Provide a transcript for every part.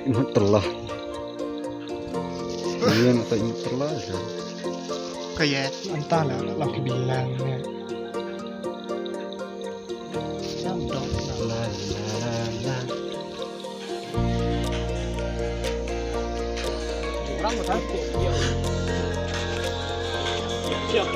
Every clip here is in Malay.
Imut telah. Iya, nak tak imut telah je. Kayak Entahlah laki bilang ya. jambong. La la la. Orang tak dia. Siap.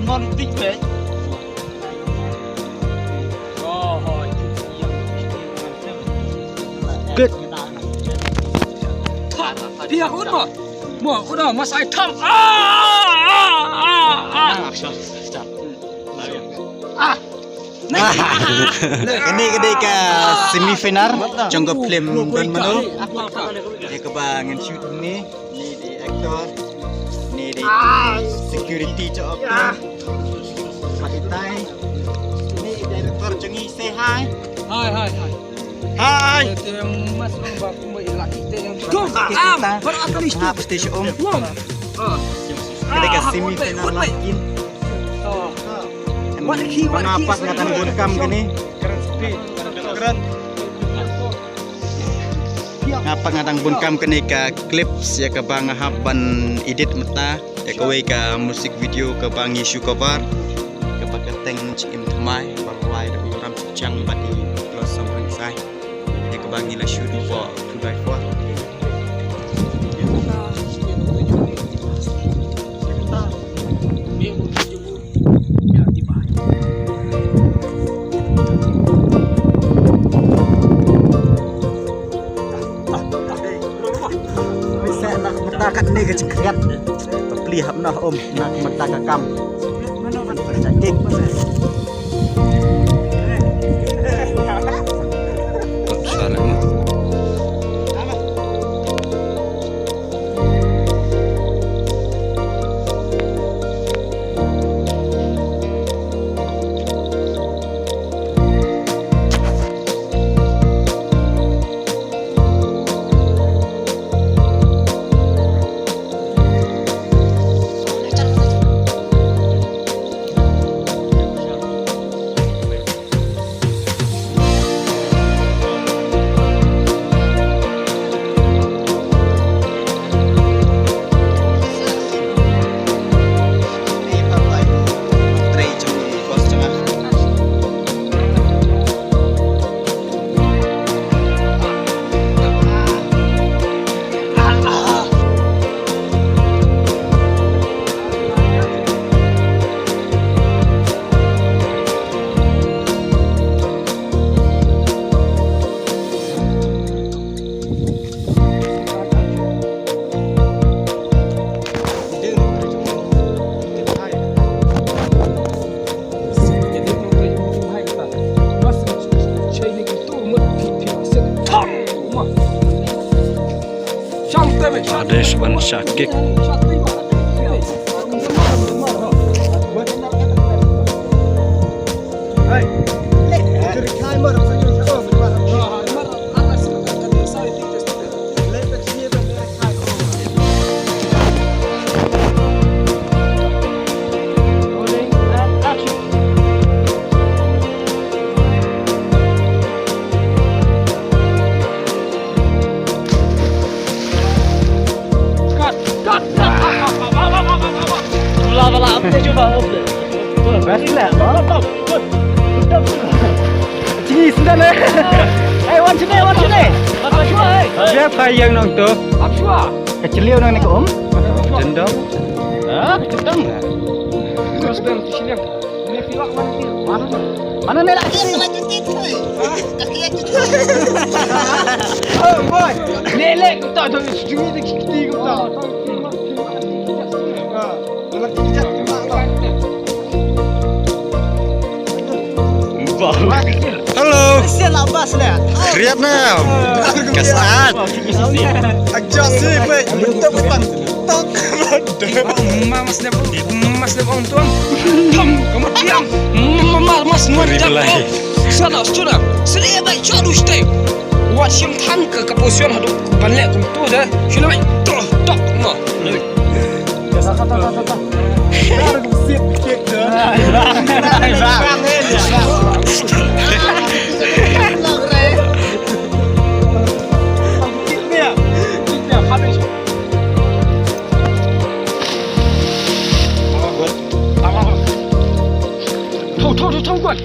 Ngon tích về. Good. Dia udah. Mau udah Mas Aitam. Ini ketika semifinal Jongkok film Don Mano. Dia kebangan shoot ni di aktor. Ni di security cho aktor. Patitai. Ni director Jengi say hi. Hai. Hi. Itu yang Mas Bang mau ilah kita yang Hap station om. Ketika semifinal makin. Mengapa ngatan bunkam gini? Keren. Ngapa ngatang bunkam kenika clips ya ke bang haban edit mata ya ke ka musik video ke bang isu kabar ke pakateng cikim temai barwai da orang cang badi los sampai sai ya ke bang ila shoot for 2x4. Matakat ni ke cekret beli hap nah om nak matakat kam cek Abang Syakik. Siapa yang nong tu? Kecil nong ni kom? Cendong. Cendong. Mana ni lagi? Oh boy, nelek tak tu sini tu kita tak. Halo. Kriat now. Kesat. Ajar sih, baik. Untuk bang. Tak. Mas dia orang tuan. Kamu diam. Mas nuanjang. Sudah. Sedia baik cakap ustai. Wat siang tan ke keposian hadu banlek kum tu dah. Sila baik. Tak. Ma. Tak. Baru siap kek dah. Thâu quần.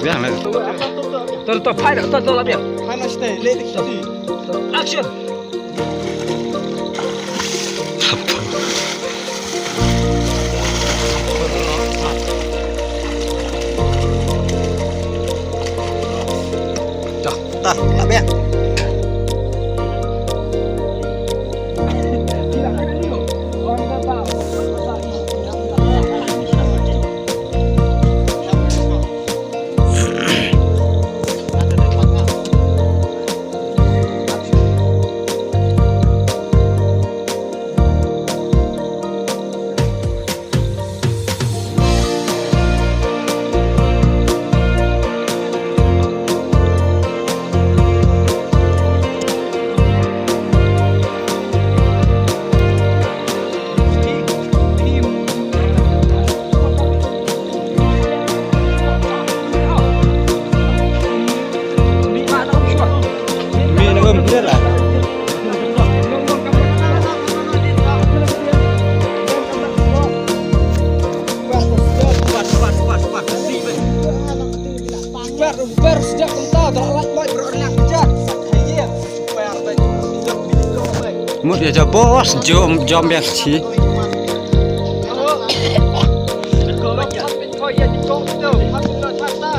Biết hẳn là tôi phai được tôi làm việc. Phai là stay lên đi. Action. Tak, làm việc. Baru sejak kental telah like berolah kejat. Sakaya supaya tadi hidup video baik. Mut dia je bos jom biar si. Kalau tak kau ya di kau tu, habis nak tak.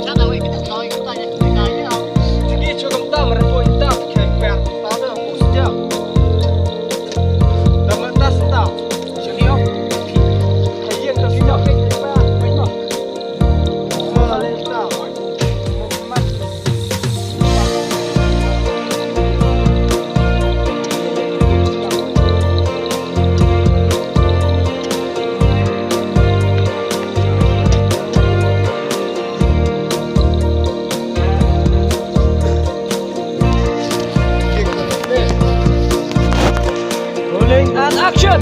Chắc là kita nói chúng ta nhận cái nhá. Jadi cho kental mereka kita pakai biar kental dah bos sejak. Dah mentas tak. Sini oh. Kaya tu sudah baik baik noh. And action!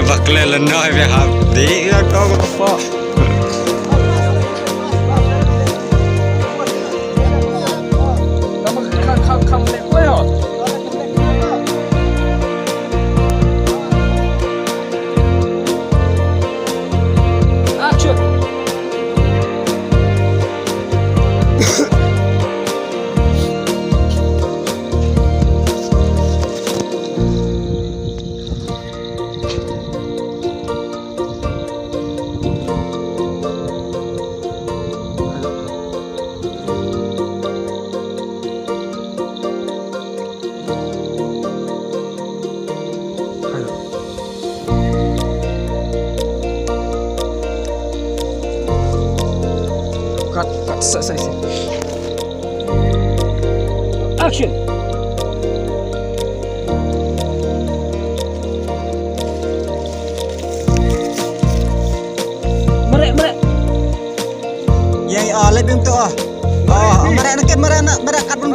Bak lên nói về học tí có phó Say. Action. Merek. Yang lebih untuk mereka nak kat pun